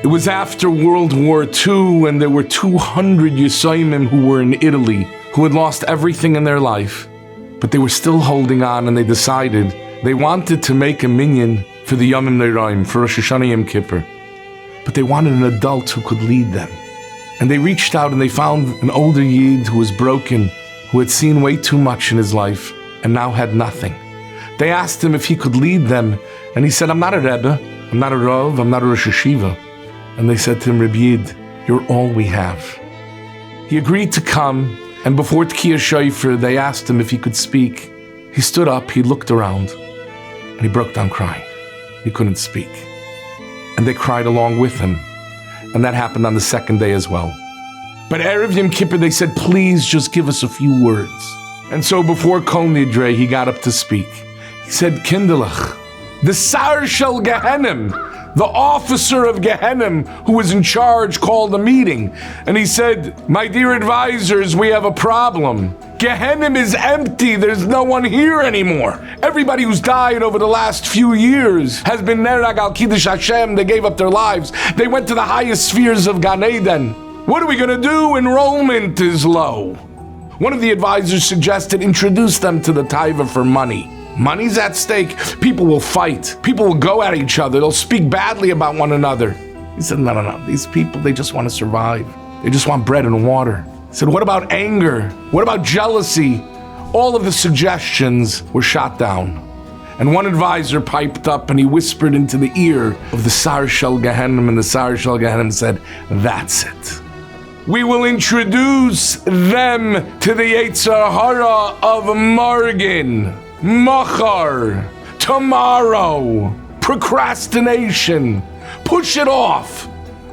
It was after World War II, and there were 200 Yisayimim who were in Italy, who had lost everything in their life, but they were still holding on, and they decided they wanted to make a minyan for the Yomim Noraim, for Rosh Hashanah Yom Kippur, but they wanted an adult who could lead them. And they reached out and they found an older Yid who was broken, who had seen way too much in his life and now had nothing. They asked him if he could lead them, and he said, I'm not a Rebbe, I'm not a Rav, I'm not a Rosh Hashiva. And they said to him, Rebbe Yid, you're all we have. He agreed to come, and before Tkiyah Shofar, they asked him if he could speak. He stood up, he looked around, and he broke down crying. He couldn't speak. And they cried along with him. And that happened on the second day as well. But Erev Yom Kippur, they said, please just give us a few words. And so before Kol Nidre, he got up to speak. He said, Kinderlach, the Sar Shel Gehenim, the officer of Gehenim who was in charge, called a meeting. And he said, my dear advisors, we have a problem. Gehenim is empty. There's no one here anymore. Everybody who's died over the last few years has been Nerag al Kiddush Hashem. They gave up their lives. They went to the highest spheres of Gan Eden. What are we going to do? Enrollment is low. One of the advisors suggested introduce them to the taiva for money. Money's at stake. People will fight. People will go at each other. They'll speak badly about one another. He said, no. These people, they just want to survive. They just want bread and water. He said, what about anger? What about jealousy? All of the suggestions were shot down. And one advisor piped up and he whispered into the ear of the Sar Shel Gehenim, and the Sar Shel Gehenim said, that's it. We will introduce them to the Yetzer Hara of Morgen, Machar, tomorrow, procrastination. Push it off.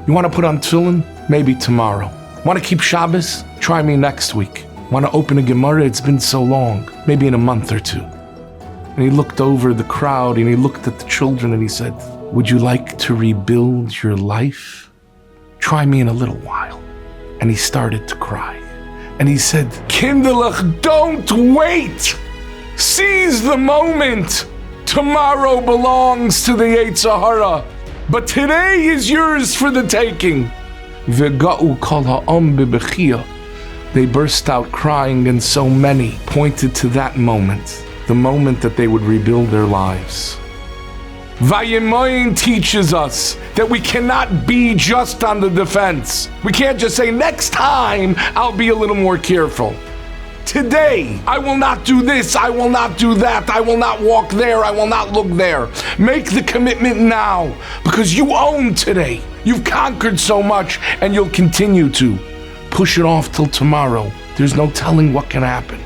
You want to put on tefillin? Maybe tomorrow. Want to keep Shabbos? Try me next week. Want to open a Gemara? It's been so long. Maybe in a month or two. And he looked over the crowd and he looked at the children and he said, would you like to rebuild your life? Try me in a little while. And he started to cry. And he said, Kinderlach, don't wait! Seize the moment! Tomorrow belongs to the Yetzer Hara, but today is yours for the taking. V'ga'u kol ha'am b'bechiyah. They burst out crying, and so many pointed to that moment, the moment that they would rebuild their lives. Vayemoyin teaches us that we cannot be just on the defense. We can't just say, next time, I'll be a little more careful. Today, I will not do this, I will not do that, I will not walk there, I will not look there. Make the commitment now, because you own today. You've conquered so much, and you'll continue to. Push it off till tomorrow. There's no telling what can happen.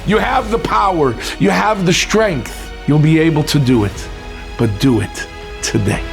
You have the power, you have the strength. You'll be able to do it, but do it today.